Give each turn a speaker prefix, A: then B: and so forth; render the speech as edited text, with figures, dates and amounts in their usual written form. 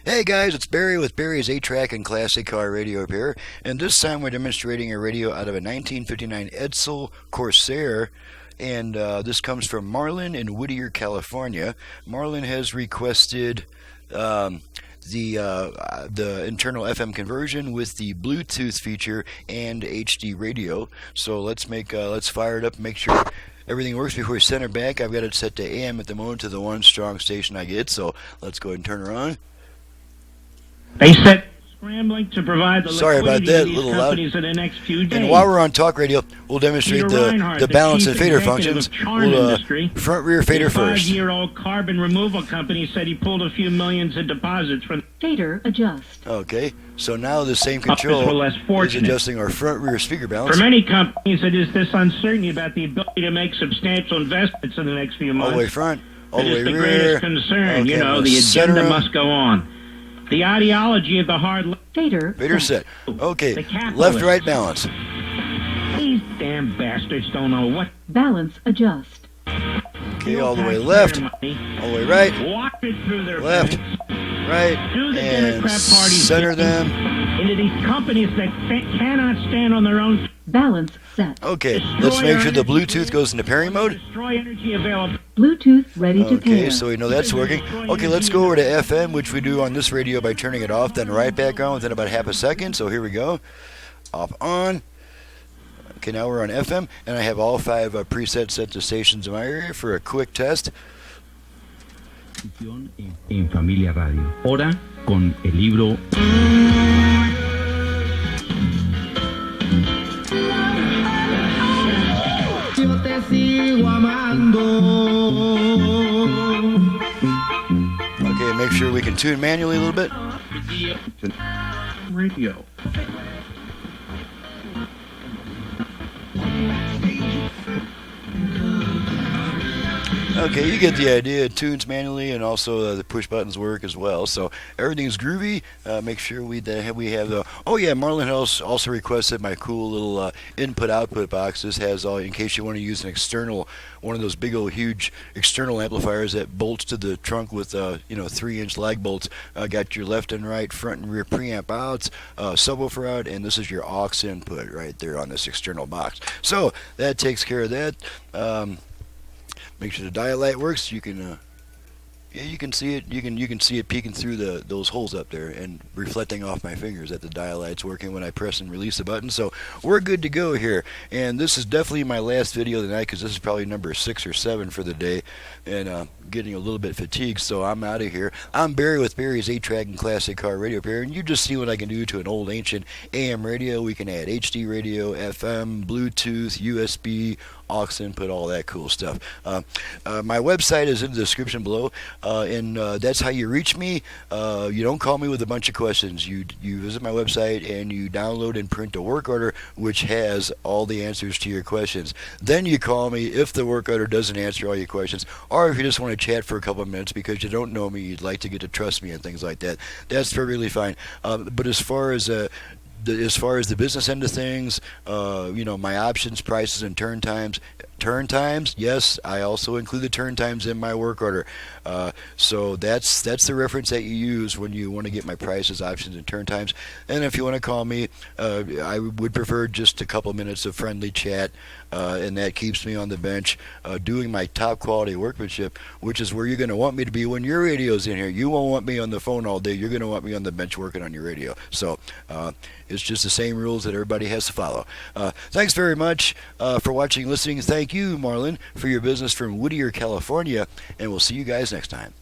A: Hey guys, it's Barry with Barry's 8-track and classic car radio repair, and this time we're demonstrating a radio out of a 1959 Edsel Corsair, and this comes from Marlon in Whittier, California. Marlon has requested the internal FM conversion with the Bluetooth feature and HD radio. So let's fire it up and make sure everything works before we send her back. I've got it set to AM at the moment to the one strong station I get, so let's go ahead and turn her on.
B: They said scrambling to provide the
A: Sorry about
B: liquidity
A: that,
B: to
A: a
B: these
A: little
B: companies
A: loud.
B: in the next few days.
A: And while we're on talk radio, we'll demonstrate
B: Peter
A: the
B: Reinhardt,
A: balance
B: the
A: and fader
B: chief
A: functions.
B: executive of
A: We'll front rear fader
B: a
A: first.
B: 5-year-old carbon removal company said he pulled a few millions in deposits from
C: Fader adjust.
A: Okay, so now the same
B: Others were
A: control
B: less
A: is
B: fortunate.
A: adjusting our front rear speaker balance.
B: For many companies, it is this uncertainty about the ability to make substantial investments in the next few months.
A: All the way front, all the
B: that
A: way
B: is the
A: rear.
B: greatest concern.
A: Okay,
B: You know,
A: I'm
B: the
A: gonna center
B: agenda
A: him.
B: must go on. The ideology of the hard left.
A: Fader set. Okay,
B: The capitalist.
A: left right balance.
B: These damn bastards don't know what.
C: Balance adjust.
A: Okay, all the way left, all the way right,
B: Walk it through their
A: left,
B: fence.
A: right,
B: Do the
A: and
B: Democrat Party
A: center
B: thing
A: them.
B: into these companies that cannot stand on their own.
C: Balance set.
A: Okay, let's make sure the Bluetooth goes into pairing mode.
B: Destroy energy available.
C: Bluetooth ready to
A: Okay,
C: pair.
A: so we know that's working. Okay, let's go over to FM, which we do on this radio by turning it off, then right back on within about half a second. So here we go. Off, on. Okay, now we're on FM, and I have all 5 presets set to stations in my area for a quick test.
D: En Familia Radio. Ahora con el libro. Yo te sigo amando.
A: Okay, make sure we can tune manually a little bit.
D: Radio.
A: Okay, you get the idea. It tunes manually, and also the push buttons work as well. So everything's groovy. Make sure we have the. Oh yeah, Marlon also requested my cool little input-output box. This has all in case you want to use an external, one of those big old huge external amplifiers that bolts to the trunk with 3-inch lag bolts. Got your left and right, front and rear preamp outs, subwoofer out, and this is your aux input right there on this external box. So that takes care of that. Make sure the dial light works. You can, you can see it. You can see it peeking through those holes up there and reflecting off my fingers that the dial light's working when I press and release the button. So we're good to go here. And this is definitely my last video tonight because this is probably number 6 or 7 for the day, and getting a little bit fatigued. So I'm out of here. I'm Barry with Barry's 8-track and classic car radio repair, and you just see what I can do to an old ancient AM radio. We can add HD radio, FM, Bluetooth, USB, aux input, all that cool stuff. My website is in the description below, and that's how you reach me. You don't call me with a bunch of questions. You visit my website and you download and print a work order which has all the answers to your questions. Then you call me if the work order doesn't answer all your questions, or if you just want to chat for a couple of minutes because you don't know me, you'd like to get to trust me and things like that. That's perfectly fine. But as far as the business end of things, my options, prices, and turn times. Turn times, yes, I also include the turn times in my work order. So that's the reference that you use when you want to get my prices, options, and turn times. And if you want to call me, I would prefer just a couple minutes of friendly chat, and that keeps me on the bench doing my top quality workmanship, which is where you're going to want me to be when your radio's in here. You won't want me on the phone all day. You're going to want me on the bench working on your radio. So it's just the same rules that everybody has to follow. Thanks very much for watching and listening. Thank you, Marlon, for your business from Whittier, California, and we'll see you guys next time.